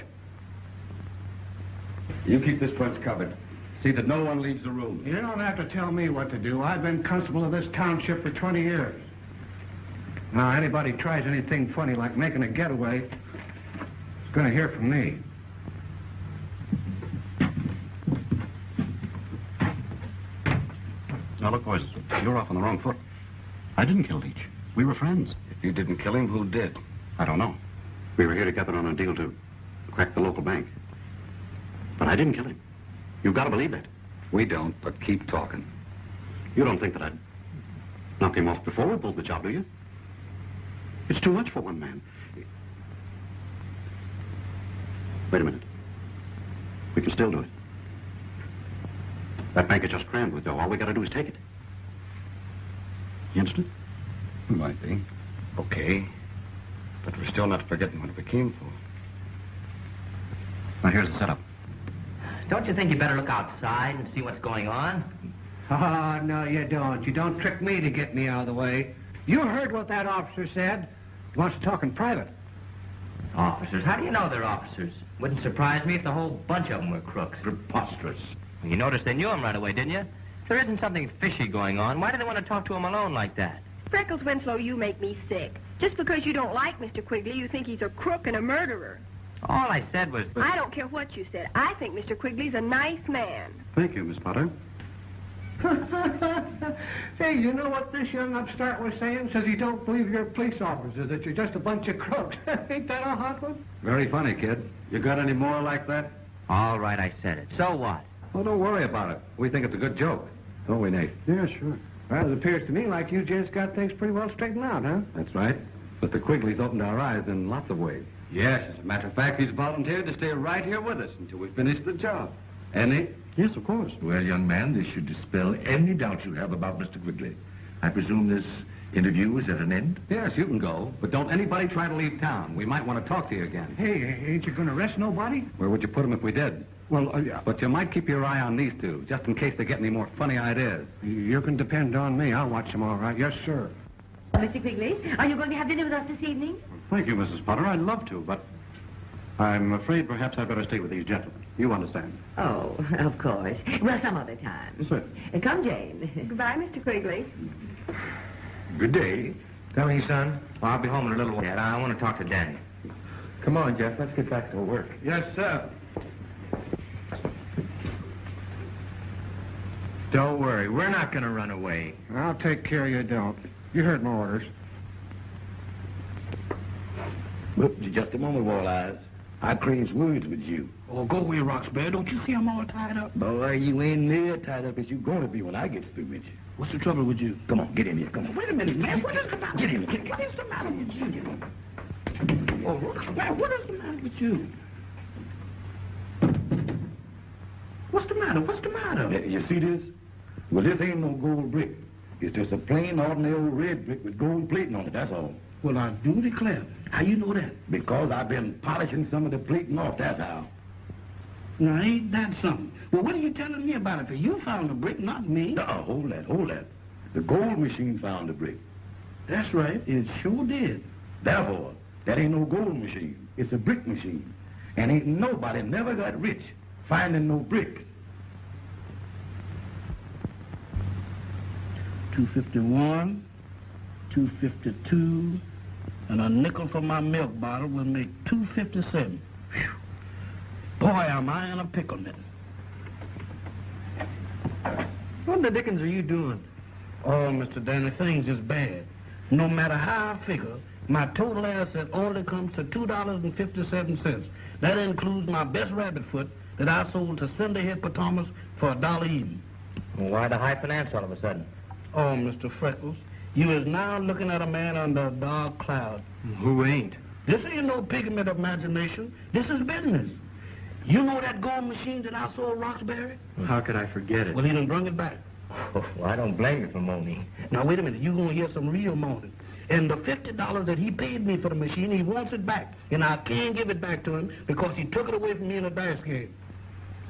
You keep this front covered. See that no one leaves the room. You don't have to tell me what to do. I've been constable of this township for 20 years. Now, anybody tries anything funny like making a getaway is going to hear from me. Now, look, boys, you're off on the wrong foot. I didn't kill Leach. We were friends. If you didn't kill him, who did? I don't know. We were here together on a deal to crack the local bank. But I didn't kill him. You've got to believe that. We don't, but keep talking. You don't think that I'd knock him off before we pulled the job, do you? It's too much for one man. Wait a minute. We can still do it. That bank is just crammed with dough. All we got to do is take it. You understand? Might be. Okay. But we're still not forgetting what we came for. Now, here's the setup. Don't you think you better look outside and see what's going on? Oh, no, you don't. You don't trick me to get me out of the way. You heard what that officer said. He wants to talk in private. Officers? How do you know they're officers? Wouldn't surprise me if the whole bunch of them were crooks. Preposterous. You noticed they knew him right away, didn't you? If there isn't something fishy going on, why do they want to talk to him alone like that? Freckles Winslow, you make me sick. Just because you don't like Mr. Quigley, you think he's a crook and a murderer. All I said was... I don't care what you said. I think Mr. Quigley's a nice man. Thank you, Miss Potter. Say, you know what this young upstart was saying? Says he don't believe you're police officers, that you're just a bunch of crooks. Ain't that a hot one? Very funny, kid. You got any more like that? All right, I said it. So what? Well, don't worry about it. We think it's a good joke. Don't we, Nate? Yeah, sure. Well, it appears to me like you gents got things pretty well straightened out, huh? That's right. Mr. Quigley's opened our eyes in lots of ways. Yes, as a matter of fact, he's volunteered to stay right here with us until we finish the job. And Nate? Yes, of course. Well, young man, this should dispel any doubt you have about Mr. Quigley. I presume this interview is at an end? Yes, you can go. But don't anybody try to leave town. We might want to talk to you again. Hey, ain't you going to arrest nobody? Where would you put them if we did? Well, yeah. But you might keep your eye on these two, just in case they get any more funny ideas. You can depend on me. I'll watch them all right. Yes, sir. Mr. Quigley, are you going to have dinner with us this evening? Thank you, Mrs. Potter. I'd love to, but I'm afraid perhaps I'd better stay with these gentlemen. You understand? Oh, of course. Well, some other time. Yes, sir. Come, Jane. Goodbye, Mr. Quigley. Good day. Tell me, son. Well, I'll be home in a little while. Dad, I want to talk to Danny. Come on, Jeff. Let's get back to work. Yes, sir. Don't worry. We're not going to run away. I'll take care you don't. You heard my orders. Look, just a moment, Walleyes. I craves words with you. Oh, go away, Roxbury. Don't you see I'm all tied up? Boy, you ain't near tied up as you gonna be when I get through with you. What's the trouble with you? Come on, get in here, come on. Wait a minute, man. What is the matter? Get in here. What is the matter with you? Oh, Roxbury, what is the matter with you? What's the matter? What's the matter? You see this? Well, this ain't no gold brick. It's just a plain, ordinary old red brick with gold plating on it, that's all. Well, I do declare. How you know that? Because I've been polishing some of the plating off, that's how. Now, ain't that something? Well, what are you telling me about it? For you found the brick, not me. No, hold that. The gold machine found the brick. That's right. It sure did. Therefore, that ain't no gold machine. It's a brick machine. And ain't nobody never got rich finding no bricks. 251, 252, and a nickel for my milk bottle will make 257. Whew. Boy, am I in a pickle, Ned. What the dickens are you doing? Oh, Mr. Danny, things is bad. No matter how I figure, my total asset only comes to $2.57. That includes my best rabbit foot that I sold to Cinderhead Thomas for $1 even. Well, why the high finance all of a sudden? Oh, Mr. Freckles, you is now looking at a man under a dark cloud. Who ain't? This ain't no pigment of imagination. This is business. You know that gold machine that I sold Roxbury? How could I forget it? Well, he done brung it back. Oh, well, I don't blame you for moaning. Now, wait a minute. You're going to hear some real moaning. And the $50 that he paid me for the machine, he wants it back. And I can't give it back to him because he took it away from me in a dice game.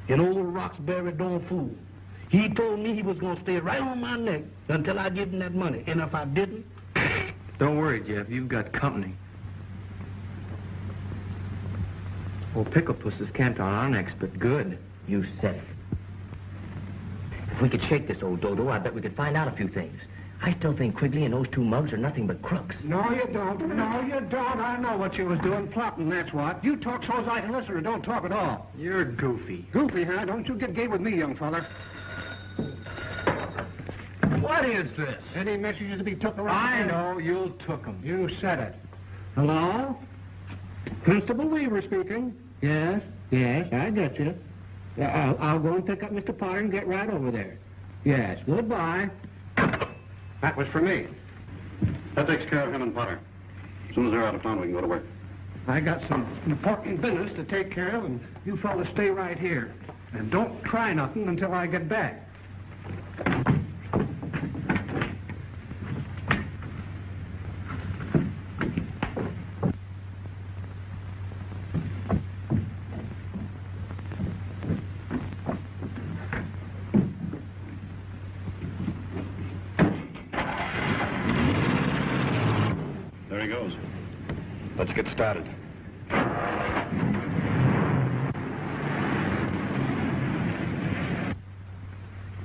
And old Roxbury don't fool. He told me he was going to stay right on my neck until I give him that money. And if I didn't... Don't worry, Jeff. You've got company. Well, Pickle Puss is camped on our necks, but good. You said it. If we could shake this old dodo, I bet we could find out a few things. I still think Quigley and those two mugs are nothing but crooks. No, you don't. No, you don't. I know what you was doing, plotting, that's what. You talk so's I can listen or don't talk at all. You're goofy. Goofy, huh? Don't you get gay with me, young feller. What is this? Any messages to be took around? I know. You took them. You said it. Hello? Constable Weaver speaking. Yes, I get you. I'll go and pick up Mr. Potter and get right over there. Yes, goodbye. That was for me. That takes care of him and Potter. As soon as they're out of town, we can go to work. I got some important business to take care of, and you fellas stay right here. And don't try nothing until I get back. There he goes. Let's get started.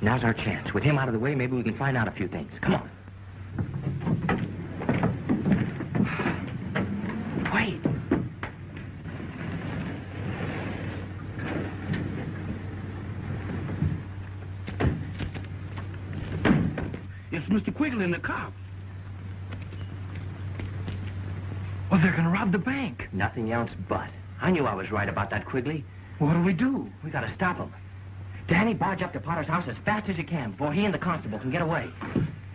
Now's our chance. With him out of the way, maybe we can find out a few things. Come on. Wait. It's Mr. Quigley and the cop. Well, they're going to rob the bank. Nothing else but. I knew I was right about that, Quigley. What'll we do? We got to stop them. Danny, barge up to Potter's house as fast as you can before he and the constable can get away.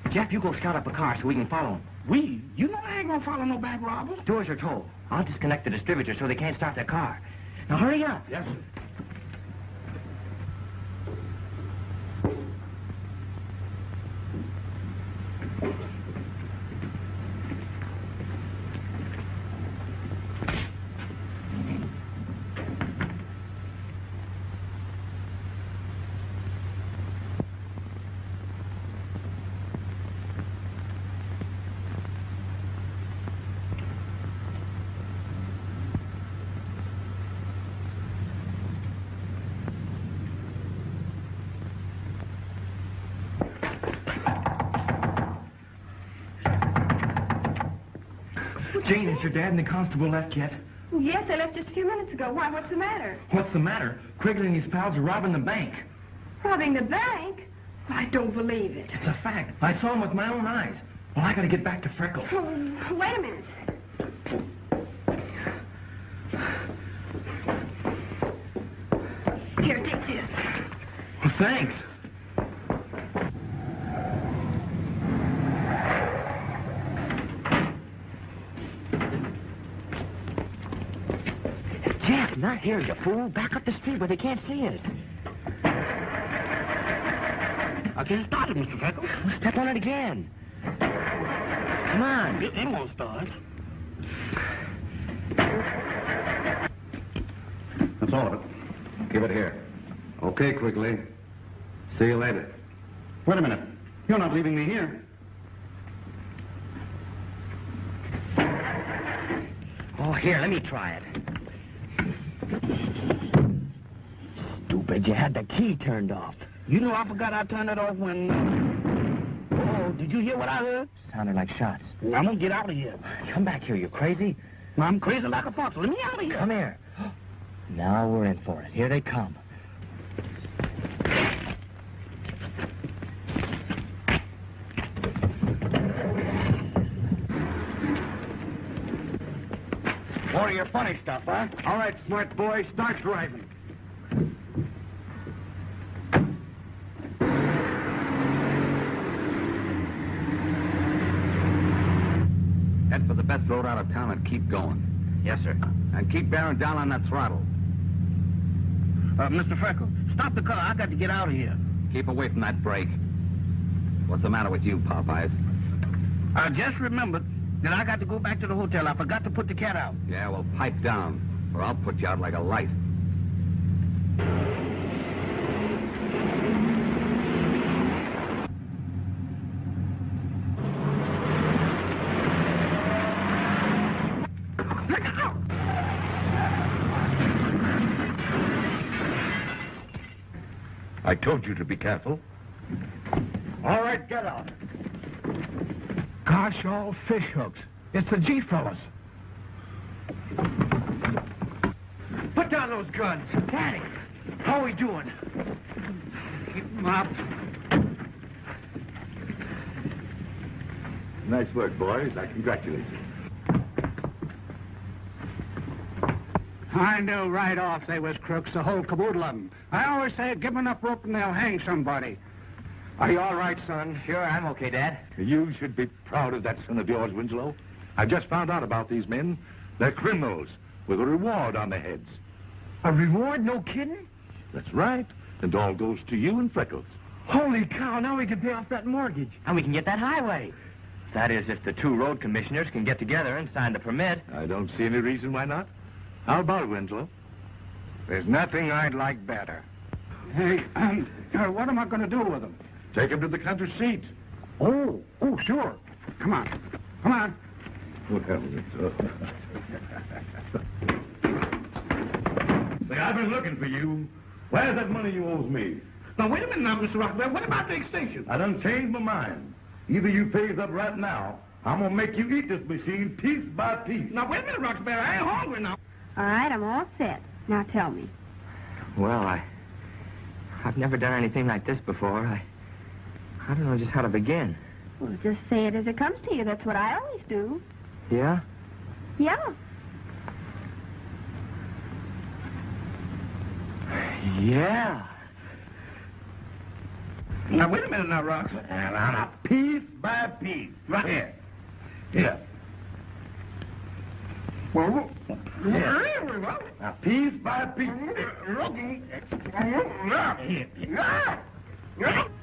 Jeff, you go scout up a car so we can follow him. We? You know I ain't gonna follow no bank robbers. Do as you're told. I'll disconnect the distributor so they can't start their car. Now hurry up. Yes, sir. Jane, has your dad and the constable left yet? Yes, they left just a few minutes ago. Why, what's the matter? What's the matter? Quigley and his pals are robbing the bank. Robbing the bank? I don't believe it. It's a fact. I saw them with my own eyes. Well, I gotta get back to Freckles. Oh, wait a minute. Here, take this. Well, thanks. Jeff, not here, you fool. Back up the street where they can't see us. I'll get it started, Mr. Freckles. Well, step on it again. Come on. It won't start. That's all of it. Give it here. Okay, Quigley. See you later. Wait a minute. You're not leaving me here. Oh, here, let me try it. Stupid, you had the key turned off. You know I forgot I turned it off when... Oh, did you hear what I heard? Sounded like shots. I'm gonna get out of here. Come back here, you crazy? I'm crazy like a fox. Let me out of here. Come here. Now we're in for it. Here they come. More of your funny stuff, huh? All right, smart boy, start driving. Head for the best road out of town and keep going. Yes, sir. And keep bearing down on that throttle. Mr. Freckles, stop the car. I got to get out of here. Keep away from that brake. What's the matter with you, Popeyes? I just remembered that I got to go back to the hotel. I forgot to put the cat out. Yeah, well, pipe down, or I'll put you out like a light. Look out! I told you to be careful. All right, get out. Gosh, all fish hooks. It's the G fellas. Put down those guns. Daddy, how are we doing? Keep them up. Nice work, boys. I congratulate you. I knew right off they was crooks, the whole caboodle of them. I always say, give them enough rope and they'll hang somebody. Are you all right, son? Sure, I'm okay, Dad. You should be proud of that son of yours, Winslow. I've just found out about these men. They're criminals with a reward on their heads. A reward? No kidding? That's right. And all goes to you and Freckles. Holy cow, now we can pay off that mortgage. And we can get that highway. That is, if the two road commissioners can get together and sign the permit. I don't see any reason why not. How about it, Winslow? There's nothing I'd like better. Hey, what am I going to do with them? Take them to the country seat. Oh, sure. Come on. Come on. Well, say, I've been looking for you. Where's that money you owes me? Now, wait a minute now, Mr. Rockbell. What about the extension? I done changed my mind. Either you pays up right now, I'm gonna make you eat this machine piece by piece. Now, wait a minute, Roxbury. I ain't hungry now. All right, I'm all set. Now tell me. Well, I've never done anything like this before. I don't know just how to begin. Well, just say it as it comes to you. That's what I always do. Yeah? Yeah. Yeah. Now, wait a minute now, Rox. Now, piece by piece. Right here. Here. Well, Now, piece by piece. Here.